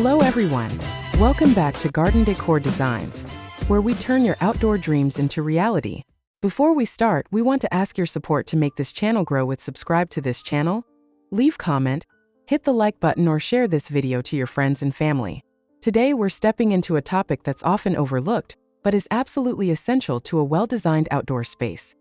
Hello everyone! Welcome back to Garden Decor Designs, where we turn your outdoor dreams into reality. Before we start, we want to ask your support to make this channel grow with subscribe to this channel, leave comment, hit the like button or share this video to your friends and family. Today we're stepping into a topic that's often overlooked, but is absolutely essential to a well-designed outdoor space: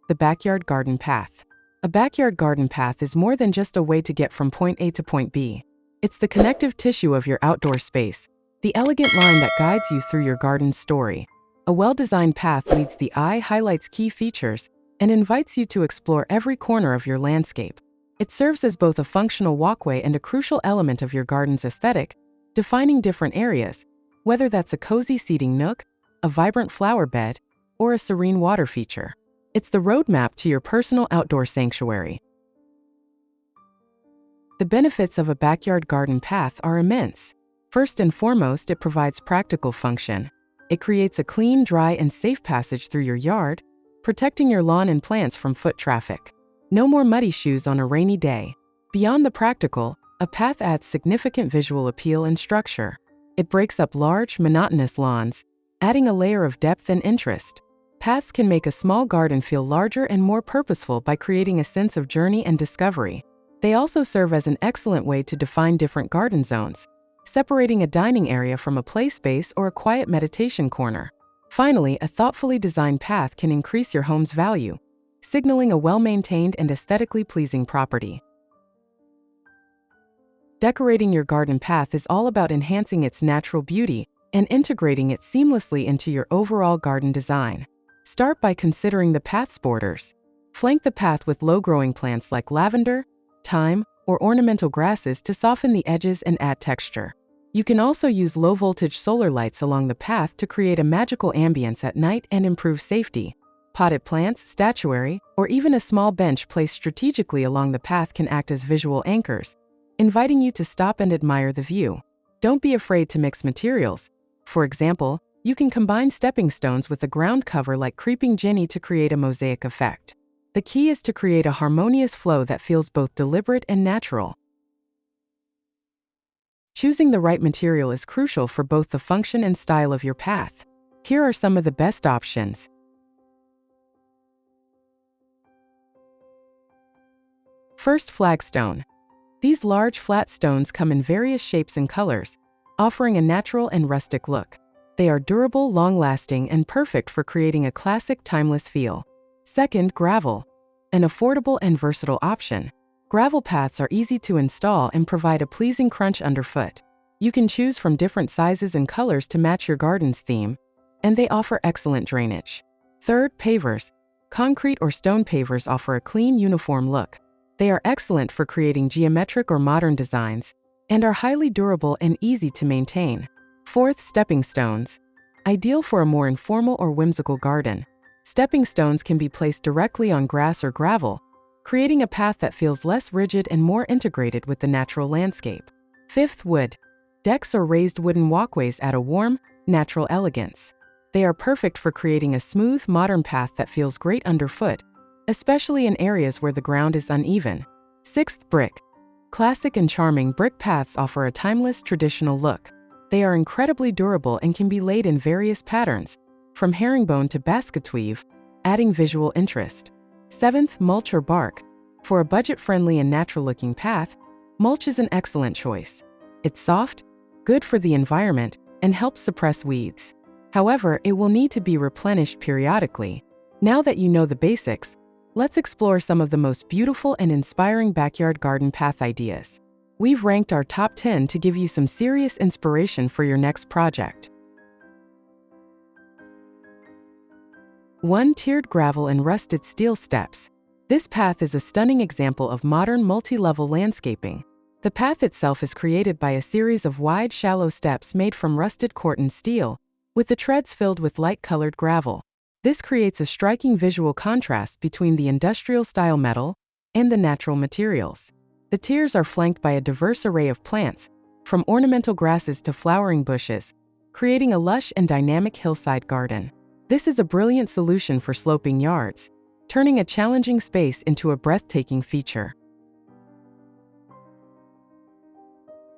the backyard garden path. A backyard garden path is more than just a way to get from point A to point B. It's the connective tissue of your outdoor space, the elegant line that guides you through your garden's story. A well-designed path leads the eye, highlights key features, and invites you to explore every corner of your landscape. It serves as both a functional walkway and a crucial element of your garden's aesthetic, defining different areas, whether that's a cozy seating nook, a vibrant flower bed, or a serene water feature. It's the roadmap to your personal outdoor sanctuary. The benefits of a backyard garden path are immense. First and foremost, it provides practical function. It creates a clean, dry, and safe passage through your yard, protecting your lawn and plants from foot traffic. No more muddy shoes on a rainy day. Beyond the practical, a path adds significant visual appeal and structure. It breaks up large, monotonous lawns, adding a layer of depth and interest. Paths can make a small garden feel larger and more purposeful by creating a sense of journey and discovery. They also serve as an excellent way to define different garden zones, separating a dining area from a play space or a quiet meditation corner. Finally, a thoughtfully designed path can increase your home's value, signaling a well-maintained and aesthetically pleasing property. Decorating your garden path is all about enhancing its natural beauty and integrating it seamlessly into your overall garden design. Start by considering the path's borders. Flank the path with low-growing plants like lavender, thyme, or ornamental grasses to soften the edges and add texture. You can also use low-voltage solar lights along the path to create a magical ambience at night and improve safety. Potted plants, statuary, or even a small bench placed strategically along the path can act as visual anchors, inviting you to stop and admire the view. Don't be afraid to mix materials. For example, you can combine stepping stones with a ground cover like Creeping Jenny to create a mosaic effect. The key is to create a harmonious flow that feels both deliberate and natural. Choosing the right material is crucial for both the function and style of your path. Here are some of the best options. First, flagstone. These large, flat stones come in various shapes and colors, offering a natural and rustic look. They are durable, long-lasting, and perfect for creating a classic, timeless feel. Second, gravel. An affordable and versatile option. Gravel paths are easy to install and provide a pleasing crunch underfoot. You can choose from different sizes and colors to match your garden's theme, and they offer excellent drainage. Third, pavers. Concrete or stone pavers offer a clean, uniform look. They are excellent for creating geometric or modern designs, and are highly durable and easy to maintain. Fourth, stepping stones. Ideal for a more informal or whimsical garden. Stepping stones can be placed directly on grass or gravel, creating a path that feels less rigid and more integrated with the natural landscape. Fifth, wood. Decks or raised wooden walkways add a warm, natural elegance. They are perfect for creating a smooth, modern path that feels great underfoot, especially in areas where the ground is uneven. Sixth, brick. Classic and charming brick paths offer a timeless, traditional look. They are incredibly durable and can be laid in various patterns, from herringbone to basket weave, adding visual interest. Seventh, mulch or bark. For a budget-friendly and natural-looking path, mulch is an excellent choice. It's soft, good for the environment, and helps suppress weeds. However, it will need to be replenished periodically. Now that you know the basics, let's explore some of the most beautiful and inspiring backyard garden path ideas. We've ranked our top 10 to give you some serious inspiration for your next project. 1. Tiered gravel and rusted steel steps. This path is a stunning example of modern multi-level landscaping. The path itself is created by a series of wide, shallow steps made from rusted Corten steel, with the treads filled with light-colored gravel. This creates a striking visual contrast between the industrial-style metal and the natural materials. The tiers are flanked by a diverse array of plants, from ornamental grasses to flowering bushes, creating a lush and dynamic hillside garden. This is a brilliant solution for sloping yards, turning a challenging space into a breathtaking feature.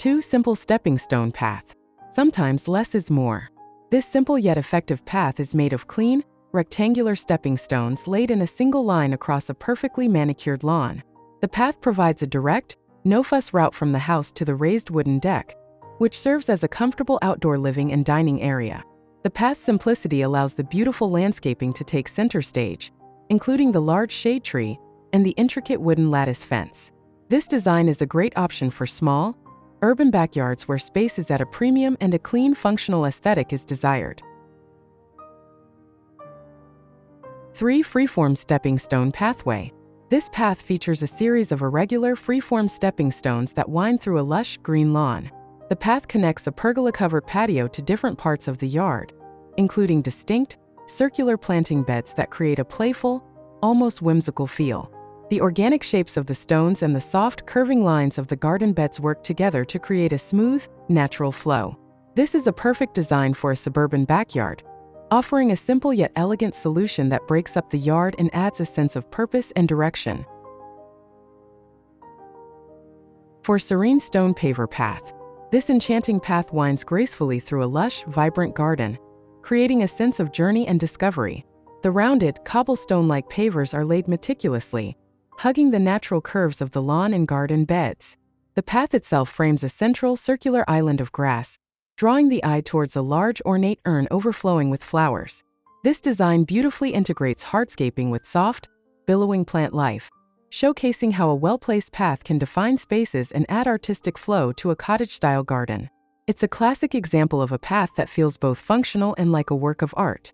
2. Simple stepping stone path. Sometimes less is more. This simple yet effective path is made of clean, rectangular stepping stones laid in a single line across a perfectly manicured lawn. The path provides a direct, no-fuss route from the house to the raised wooden deck, which serves as a comfortable outdoor living and dining area. The path's simplicity allows the beautiful landscaping to take center stage, including the large shade tree and the intricate wooden lattice fence. This design is a great option for small, urban backyards where space is at a premium and a clean, functional aesthetic is desired. 3. Freeform stepping stone pathway. This path features a series of irregular, freeform stepping stones that wind through a lush, green lawn. The path connects a pergola-covered patio to different parts of the yard, including distinct, circular planting beds that create a playful, almost whimsical feel. The organic shapes of the stones and the soft, curving lines of the garden beds work together to create a smooth, natural flow. This is a perfect design for a suburban backyard, offering a simple yet elegant solution that breaks up the yard and adds a sense of purpose and direction. 4. Serene stone paver path. This enchanting path winds gracefully through a lush, vibrant garden, creating a sense of journey and discovery. The rounded, cobblestone-like pavers are laid meticulously, hugging the natural curves of the lawn and garden beds. The path itself frames a central, circular island of grass, drawing the eye towards a large, ornate urn overflowing with flowers. This design beautifully integrates hardscaping with soft, billowing plant life, showcasing how a well-placed path can define spaces and add artistic flow to a cottage-style garden. It's a classic example of a path that feels both functional and like a work of art.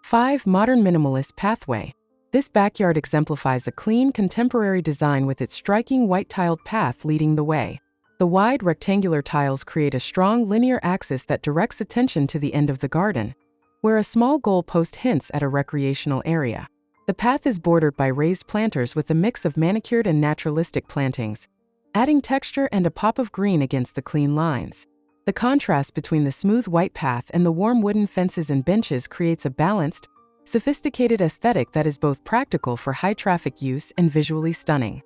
5. Modern minimalist pathway. This backyard exemplifies a clean, contemporary design with its striking white-tiled path leading the way. The wide, rectangular tiles create a strong, linear axis that directs attention to the end of the garden, where a small goal post hints at a recreational area. The path is bordered by raised planters with a mix of manicured and naturalistic plantings, adding texture and a pop of green against the clean lines. The contrast between the smooth white path and the warm wooden fences and benches creates a balanced, sophisticated aesthetic that is both practical for high-traffic use and visually stunning.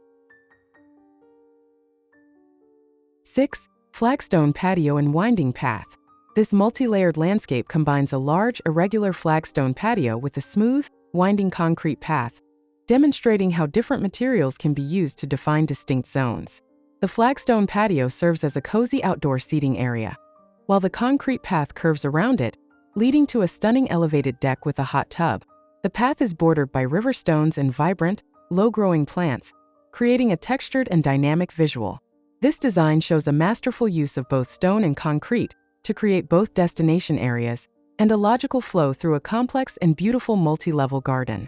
6. Flagstone patio and winding path. This multi-layered landscape combines a large, irregular flagstone patio with a smooth, winding concrete path, demonstrating how different materials can be used to define distinct zones. The flagstone patio serves as a cozy outdoor seating area, while the concrete path curves around it, leading to a stunning elevated deck with a hot tub. The path is bordered by river stones and vibrant, low-growing plants, creating a textured and dynamic visual. This design shows a masterful use of both stone and concrete to create both destination areas and a logical flow through a complex and beautiful multi-level garden.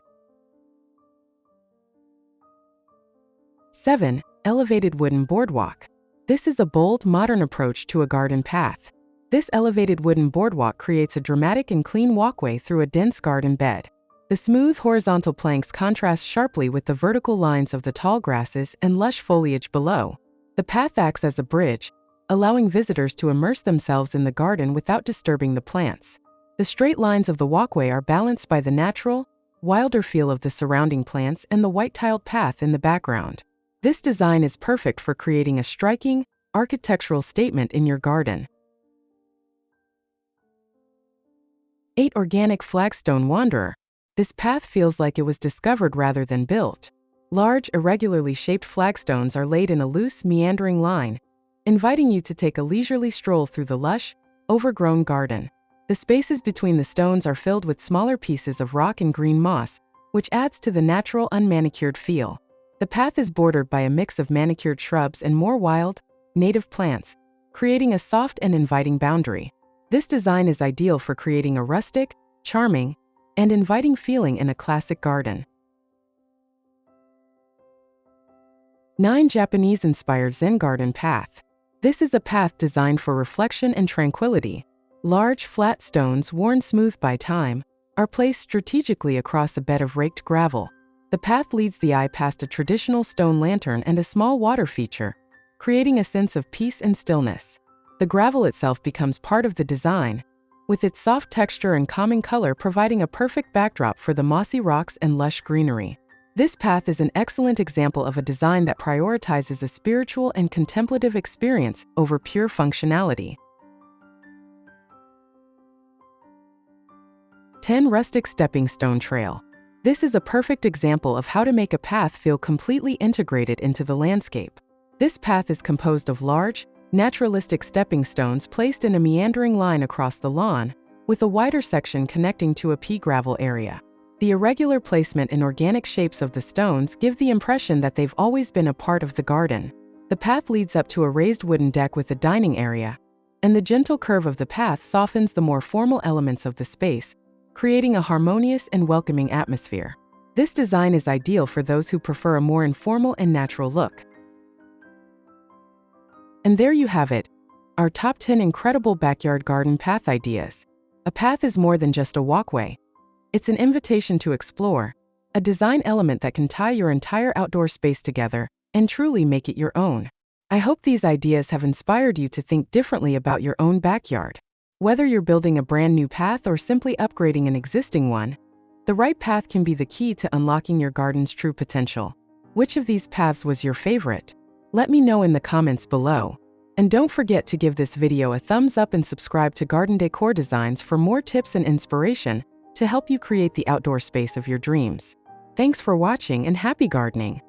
7. Elevated wooden boardwalk. This is a bold, modern approach to a garden path. This elevated wooden boardwalk creates a dramatic and clean walkway through a dense garden bed. The smooth, horizontal planks contrast sharply with the vertical lines of the tall grasses and lush foliage below. The path acts as a bridge, allowing visitors to immerse themselves in the garden without disturbing the plants. The straight lines of the walkway are balanced by the natural, wilder feel of the surrounding plants and the white-tiled path in the background. This design is perfect for creating a striking, architectural statement in your garden. 8. Organic flagstone wanderer. This path feels like it was discovered rather than built. Large, irregularly shaped flagstones are laid in a loose, meandering line, inviting you to take a leisurely stroll through the lush, overgrown garden. The spaces between the stones are filled with smaller pieces of rock and green moss, which adds to the natural, unmanicured feel. The path is bordered by a mix of manicured shrubs and more wild, native plants, creating a soft and inviting boundary. This design is ideal for creating a rustic, charming, and inviting feeling in a classic garden. 9. Japanese-inspired Zen garden path. This is a path designed for reflection and tranquility. Large, flat stones, worn smooth by time, are placed strategically across a bed of raked gravel. The path leads the eye past a traditional stone lantern and a small water feature, creating a sense of peace and stillness. The gravel itself becomes part of the design, with its soft texture and calming color providing a perfect backdrop for the mossy rocks and lush greenery. This path is an excellent example of a design that prioritizes a spiritual and contemplative experience over pure functionality. 10. Rustic Stepping Stone Trail. This is a perfect example of how to make a path feel completely integrated into the landscape. This path is composed of large, naturalistic stepping stones placed in a meandering line across the lawn, with a wider section connecting to a pea gravel area. The irregular placement and organic shapes of the stones give the impression that they've always been a part of the garden. The path leads up to a raised wooden deck with a dining area, and the gentle curve of the path softens the more formal elements of the space, creating a harmonious and welcoming atmosphere. This design is ideal for those who prefer a more informal and natural look. And there you have it, our top 10 incredible backyard garden path ideas. A path is more than just a walkway. It's an invitation to explore, a design element that can tie your entire outdoor space together and truly make it your own. I hope these ideas have inspired you to think differently about your own backyard. Whether you're building a brand new path or simply upgrading an existing one, the right path can be the key to unlocking your garden's true potential. Which of these paths was your favorite? Let me know in the comments below. And don't forget to give this video a thumbs up and subscribe to Garden Decor Designs for more tips and inspiration to help you create the outdoor space of your dreams. Thanks for watching and happy gardening!